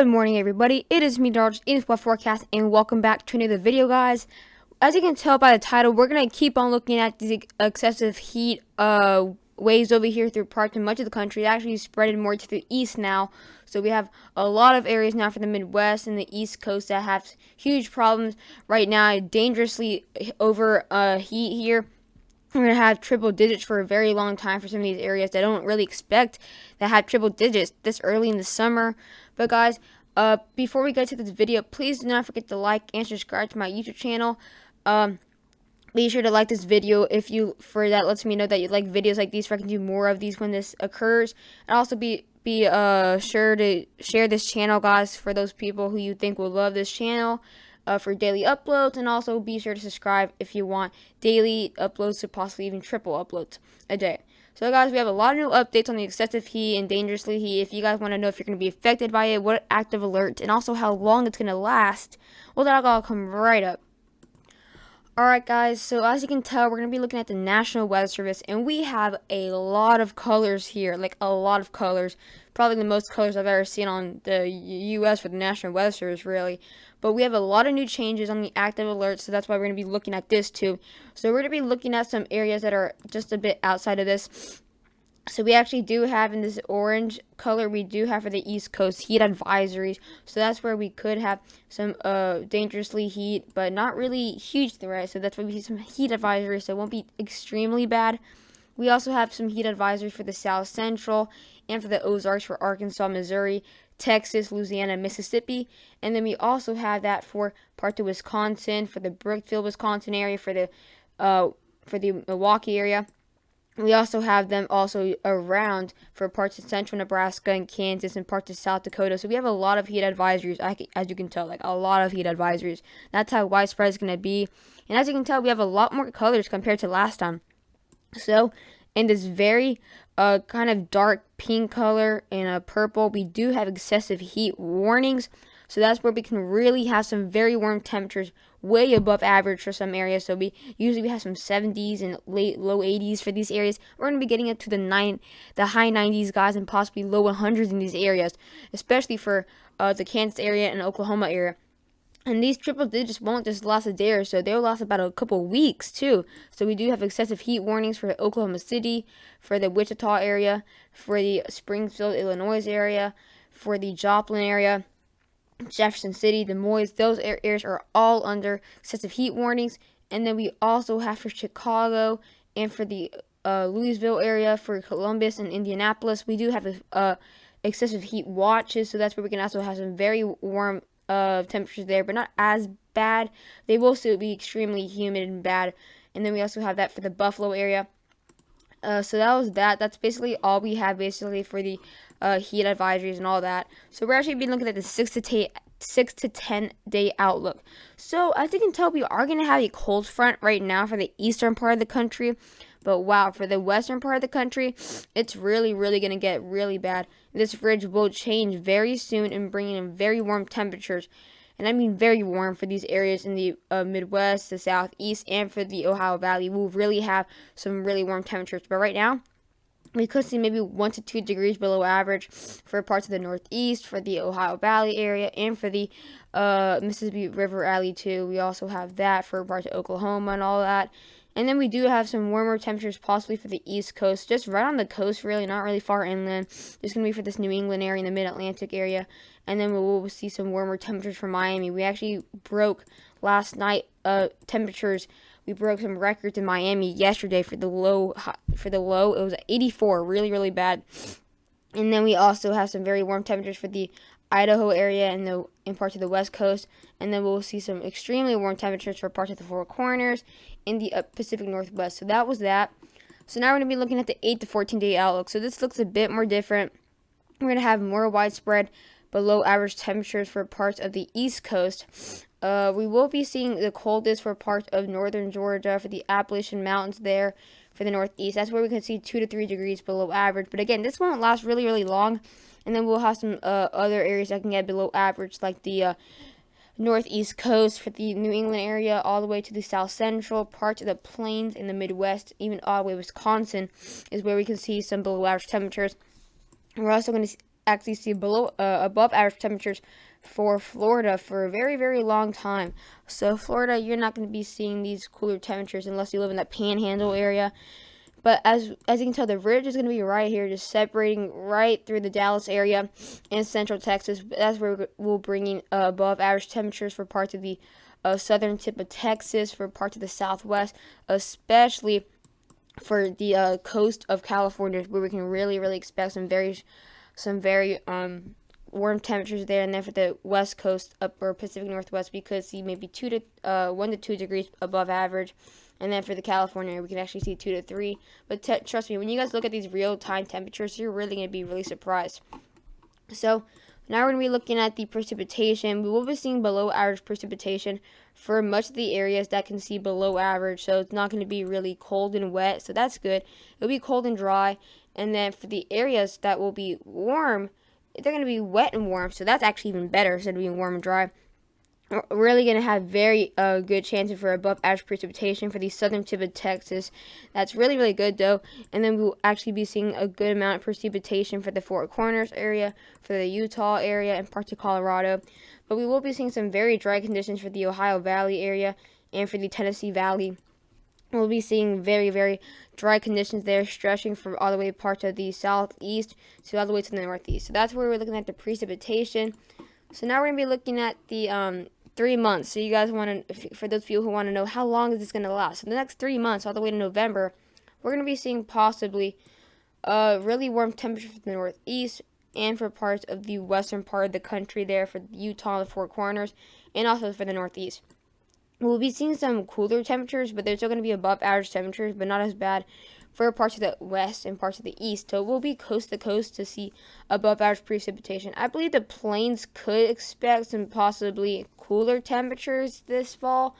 Good morning, everybody. It is me, Dodge, in this weather forecast, and welcome back to another video, guys. As you can tell by the title, we're gonna keep on looking at these excessive heat waves over here through parts of much of the country. It actually spreading more to the east now, so we have a lot of areas now for the Midwest and the East Coast that have huge problems right now, dangerously over heat here. We're going to have triple digits for a very long time for some of these areas that don't really expect to have triple digits this early in the summer. But guys, before we get to this video, please do not forget to like and subscribe to my YouTube channel. Be sure to like this video for that lets me know that you like videos like these, so I can do more of these when this occurs. And also be sure to share this channel, guys, for those people who you think will love this channel. For daily uploads, and also be sure to subscribe if you want daily uploads to possibly even triple uploads a day. So guys, we have a lot of new updates on the excessive heat and dangerously heat. If you guys want to know if you're going to be affected by it, what active alert, and also how long it's going to last, well, that'll all come right up. Alright guys, so as you can tell, we're going to be looking at the National Weather Service, and we have a lot of colors here, like a lot of colors. Probably the most colors I've ever seen on the US for the National Weather Service, really. But we have a lot of new changes on the active alerts, so that's why we're going to be looking at this too. So we're going to be looking at some areas that are just a bit outside of this. So we actually do have in this orange color, we do have for the East Coast heat advisories. So that's where we could have some dangerously heat, but not really huge threat. So that's why we see some heat advisories, so it won't be extremely bad. We also have some heat advisories for the South Central and for the Ozarks for Arkansas, Missouri, Texas, Louisiana, Mississippi. And then we also have that for parts of Wisconsin, for the Brookfield, Wisconsin area, for the Milwaukee area. We also have them also around for parts of central Nebraska and Kansas and parts of South Dakota. So we have a lot of heat advisories, as you can tell, like a lot of heat advisories. That's how widespread it's going to be. And as you can tell, we have a lot more colors compared to last time. So in this very kind of dark pink color and a purple, we do have excessive heat warnings. So that's where we can really have some very warm temperatures, way above average for some areas. So we have some 70s and low 80s for these areas. We're going to be getting up to the high 90s, guys, and possibly low 100s in these areas, especially for the Kansas area and Oklahoma area. And these triple digits won't just last a day or so. They'll last about a couple weeks, too. So we do have excessive heat warnings for Oklahoma City, for the Wichita area, for the Springfield, Illinois area, for the Joplin area, Jefferson City, Des Moines. Those areas are all under excessive heat warnings. And then we also have for Chicago and for the Louisville area, for Columbus and Indianapolis. We do have excessive heat watches. So that's where we can also have some very warm temperatures there, but not as bad. They will still be extremely humid and bad. And then we also have that for the Buffalo area. So that was that. That's basically all we have basically for the heat advisories and all that. So we're actually been looking at the 6 to 10 day outlook. So as you can tell, we are going to have a cold front right now for the eastern part of the country. But wow, for the western part of the country, it's really going to get really bad. This ridge will change very soon and bring in very warm temperatures. And I mean very warm for these areas in the Midwest, the Southeast, and for the Ohio Valley. We'll really have some really warm temperatures. But right now, we could see maybe 1 to 2 degrees below average for parts of the Northeast, for the Ohio Valley area, and for the Mississippi River Valley too. We also have that for parts of Oklahoma and all that. And then we do have some warmer temperatures possibly for the East Coast, just right on the coast, really, not really far inland. It's going to be for this New England area and the Mid-Atlantic area. And then we'll see some warmer temperatures for Miami. We actually broke last night temperatures. We broke some records in Miami yesterday for the low. It was 84, really bad. And then we also have some very warm temperatures for the Idaho area and in parts of the West Coast. And then we'll see some extremely warm temperatures for parts of the Four Corners in the Pacific Northwest. So that was that. So now we're going to be looking at the 8 to 14 day outlook. So this looks a bit more different. We're going to have more widespread below average temperatures for parts of the East Coast. We will be seeing the coldest for parts of northern Georgia, for the Appalachian Mountains there, for the Northeast. That's where we can see 2 to 3 degrees below average. But again, this won't last really long. And then we'll have some other areas that can get below average, like the Northeast coast, for the New England area, all the way to the South Central, parts of the plains in the Midwest, even all the way to Wisconsin is where we can see some below average temperatures. We're also going to actually see above average temperatures for Florida for a very, very long time. So Florida, you're not going to be seeing these cooler temperatures unless you live in the Panhandle area. But as you can tell, the ridge is going to be right here, just separating right through the Dallas area and central Texas. That's where we'll bring in above average temperatures for parts of the southern tip of Texas, for parts of the southwest, especially for the coast of California, where we can really, really expect some very warm temperatures there. And then for the west coast, upper Pacific Northwest, we could see maybe 1 to 2 degrees above average. And then for the California, we can actually see 2 to 3. But trust me, when you guys look at these real-time temperatures, you're really going to be really surprised. So now we're going to be looking at the precipitation. We will be seeing below average precipitation for much of the areas that can see below average. So it's not going to be really cold and wet. So that's good. It'll be cold and dry. And then for the areas that will be warm, they're going to be wet and warm. So that's actually even better instead of being warm and dry. We're really going to have very good chances for above average precipitation for the southern tip of Texas. That's really, really good though. And then we'll actually be seeing a good amount of precipitation for the Four Corners area, for the Utah area, and parts of Colorado. But we will be seeing some very dry conditions for the Ohio Valley area and for the Tennessee Valley. We'll be seeing very, very dry conditions there, stretching from all the way parts of the southeast to all the way to the northeast. So that's where we're looking at the precipitation. So now we're going to be looking at the 3 months. So you guys want to, for those people who want to know how long is this going to last. So the next 3 months, all the way to November, we're going to be seeing possibly really warm temperatures for the northeast and for parts of the western part of the country there, for Utah and the Four Corners, and also for the northeast. We'll be seeing some cooler temperatures, but they're still going to be above average temperatures, but not as bad for parts of the west and parts of the east. So we'll be coast to coast to see above average precipitation. I believe the plains could expect some possibly cooler temperatures this fall,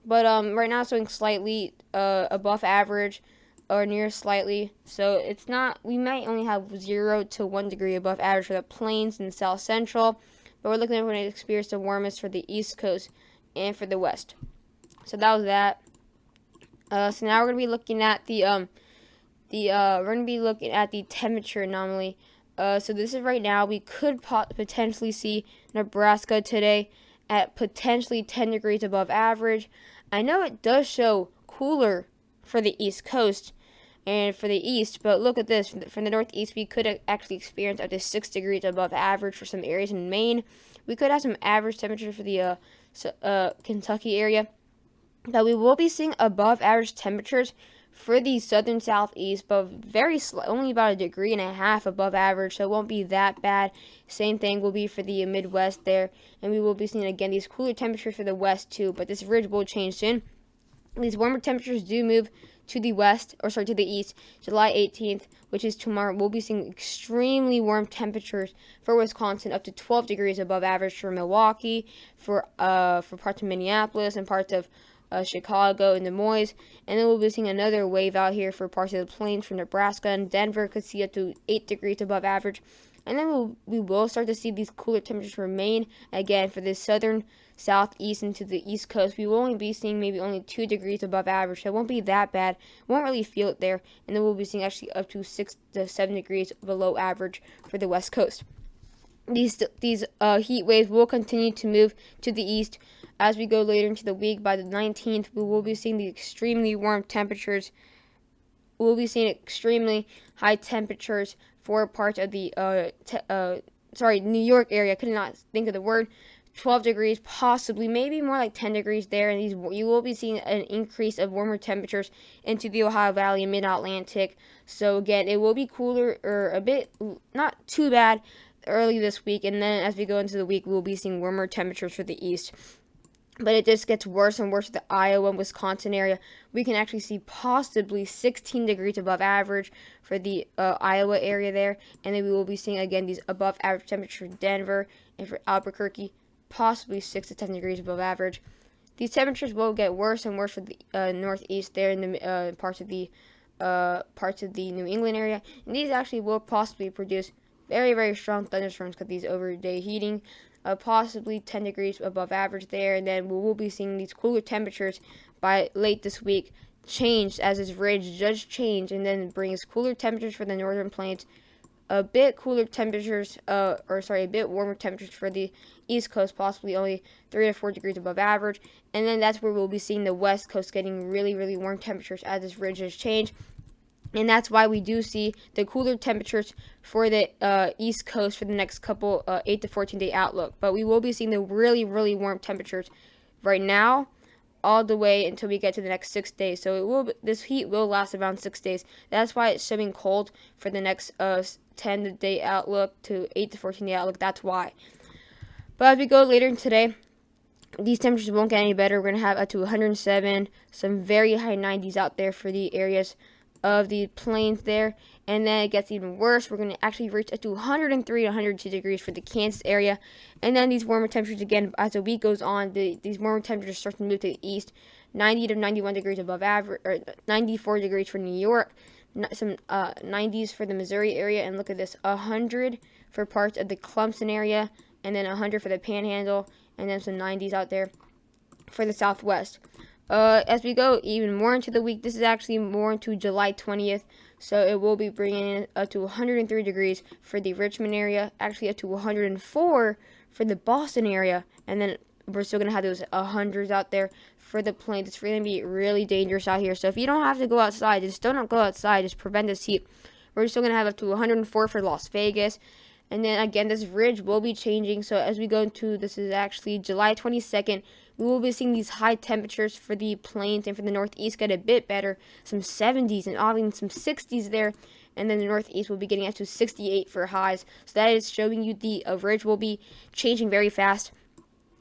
but right now it's going slightly above average or near slightly. So it's not, we might only have 0 to 1 degree above average for the plains and south central, but we're looking at when it experience the warmest for the east coast and for the west. So that was that. So now we're gonna be looking at the temperature anomaly. So this is right now. We could potentially see Nebraska today at potentially 10 degrees above average. I know it does show cooler for the east coast and for the east, but look at this. From the northeast, we could actually experience up to 6 degrees above average for some areas in Maine. We could have some average temperature for the Kentucky area. But we will be seeing above average temperatures for the southern southeast, but only about 1.5 degrees above average, so it won't be that bad. Same thing will be for the Midwest there, and we will be seeing again these cooler temperatures for the west too. But this ridge will change soon. These warmer temperatures do move to the to the east, July 18th, which is tomorrow. We'll be seeing extremely warm temperatures for Wisconsin, up to 12 degrees above average for Milwaukee, for parts of Minneapolis and parts of Chicago and Des Moines. And then we'll be seeing another wave out here for parts of the plains for Nebraska, and Denver could see up to 8 degrees above average. And then we will start to see these cooler temperatures remain again for the southern southeast and to the east coast. We will only be seeing maybe only 2 degrees above average, so it won't be that bad. Won't really feel it there. And then we'll be seeing actually up to 6 to 7 degrees below average for the west coast. These heat waves will continue to move to the east as we go later into the week. By the 19th, we will be seeing the extremely warm temperatures. We'll be seeing extremely high temperatures for parts of the New York area. I could not think of the word. 12 degrees, possibly, maybe more like 10 degrees there. And you will be seeing an increase of warmer temperatures into the Ohio Valley and Mid-Atlantic. So again, it will be cooler, or a bit, not too bad, early this week. And then as we go into the week, we'll be seeing warmer temperatures for the east. But it just gets worse and worse for the Iowa and Wisconsin area. We can actually see possibly 16 degrees above average for the Iowa area there. And then we will be seeing, again, these above average temperatures for Denver and for Albuquerque, possibly 6 to 10 degrees above average. These temperatures will get worse and worse for the northeast there in the parts of the New England area. And these actually will possibly produce very, very strong thunderstorms because these overday heating. Possibly 10 degrees above average there, and then we will be seeing these cooler temperatures by late this week change as this ridge does change, and then brings cooler temperatures for the northern plains a bit cooler temperatures, a bit warmer temperatures for the East Coast, possibly only 3 to 4 degrees above average. And then that's where we'll be seeing the West Coast getting really, really warm temperatures as this ridge has changed. And that's why we do see the cooler temperatures for the East Coast for the next couple 8 to 14 day outlook. But we will be seeing the really, really warm temperatures right now all the way until we get to the next 6 days. So this heat will last around 6 days. That's why it's showing cold for the next 10 day outlook to 8 to 14 day outlook. That's why. But as we go later in today, these temperatures won't get any better. We're going to have up to 107, some very high 90s out there for the areas of the plains there, and then it gets even worse. We're going to actually reach up to 103 to 102 degrees for the Kansas area, and then these warmer temperatures again as the week goes on. These warmer temperatures start to move to the east, 90 to 91 degrees above average, or 94 degrees for New York, some 90s for the Missouri area, and look at this, 100 for parts of the Clemson area, and then 100 for the Panhandle, and then some 90s out there for the Southwest. As we go even more into the week, this is actually more into July 20th, so it will be bringing in up to 103 degrees for the Richmond area, actually up to 104 for the Boston area, and then we're still going to have those 100s out there for the plains. It's going to be really dangerous out here, so if you don't have to go outside, just don't go outside, just prevent this heat. We're still going to have up to 104 for Las Vegas. And then again, this ridge will be changing. So as we go into, this is actually July 22nd, we will be seeing these high temperatures for the plains and for the northeast get a bit better. Some 70s and even some 60s there. And then the northeast will be getting up to 68 for highs. So that is showing you the ridge will be changing very fast.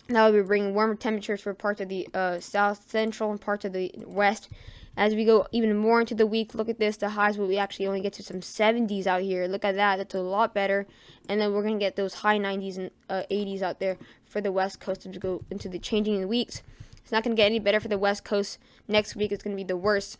That will be bringing warmer temperatures for parts of the south central and parts of the west. As we go even more into the week, look at this. The highs will we actually only get to some 70s out here. Look at that. That's a lot better. And then we're going to get those high 90s and 80s out there for the West Coast as we go into the changing weeks. It's not going to get any better for the West Coast. Next week it's going to be the worst.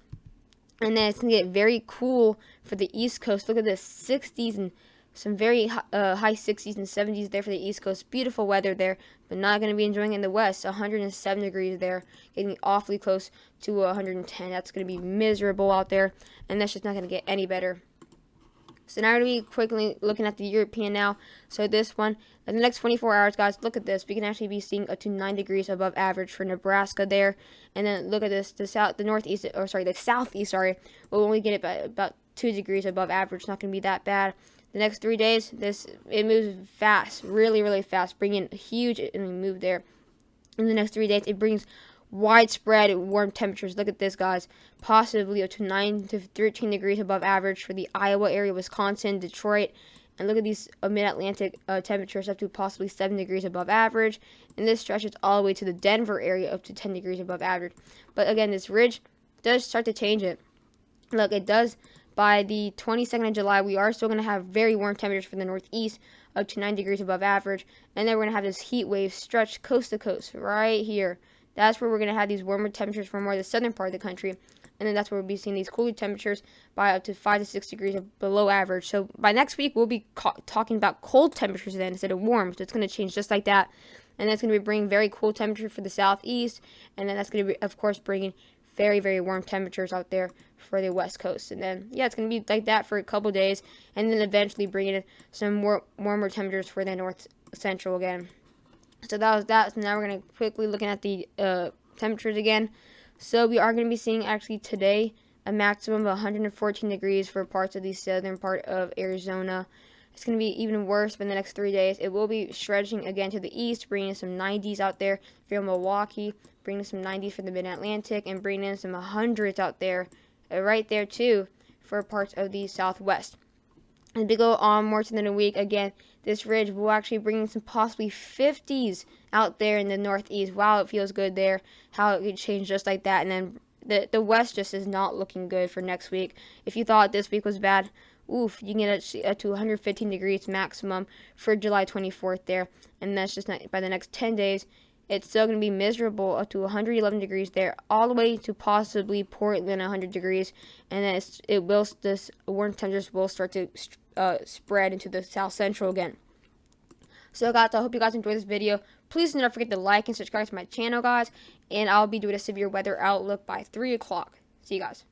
And then it's going to get very cool for the East Coast. Look at this, 60s and some very high 60s and 70s there for the East Coast. Beautiful weather there, but not going to be enjoying it in the West. 107 degrees there, getting awfully close to 110. That's going to be miserable out there, and that's just not going to get any better. So now we're going to be quickly looking at the European now. So this one, in the next 24 hours, guys, look at this. We can actually be seeing up to 9 degrees above average for Nebraska there. And then look at this, the southeast, we'll only get it by about 2 degrees above average. It's not going to be that bad. The next 3 days, it moves fast, really, really fast, bringing a huge move there. In the next 3 days, it brings widespread warm temperatures. Look at this, guys. Possibly up to 9 to 13 degrees above average for the Iowa area, Wisconsin, Detroit. And look at these mid-Atlantic temperatures up to possibly 7 degrees above average. And this stretches all the way to the Denver area up to 10 degrees above average. But again, this ridge does start to change it. Look, it does. By the 22nd of July, we are still going to have very warm temperatures for the northeast, up to 9 degrees above average. And then we're going to have this heat wave stretch coast to coast right here. That's where we're going to have these warmer temperatures for more of the southern part of the country. And then that's where we'll be seeing these cooler temperatures by up to 5 to 6 degrees below average. So by next week, we'll be talking about cold temperatures then instead of warm. So it's going to change just like that. And that's going to be bringing very cool temperature for the southeast. And then that's going to be, of course, bringing very, very warm temperatures out there for the West Coast. And then, yeah, it's going to be like that for a couple days. And then eventually bringing in some more warmer temperatures for the North Central again. So that was that. So now we're going to quickly looking at the temperatures again. So we are going to be seeing actually today a maximum of 114 degrees for parts of the southern part of Arizona. It's going to be even worse in the next 3 days. It will be stretching again to the east, bringing some 90s out there for Milwaukee, bringing some 90s for the Mid-Atlantic, and bringing in some 100s out there, right there too, for parts of the Southwest. As we go on more to the week, again, this ridge will actually bring in some possibly 50s out there in the northeast. Wow, it feels good there, how it could change just like that. And then the west just is not looking good for next week. If you thought this week was bad, oof, you can get it to 115 degrees maximum for July 24th there. And that's just not, by the next 10 days, it's still going to be miserable up to 111 degrees there, all the way to possibly Portland 100 degrees. And then this warm temperatures will start to spread into the South Central again. So guys, I hope you guys enjoyed this video. Please do not forget to like and subscribe to my channel, guys. And I'll be doing a severe weather outlook by 3 o'clock. See you guys.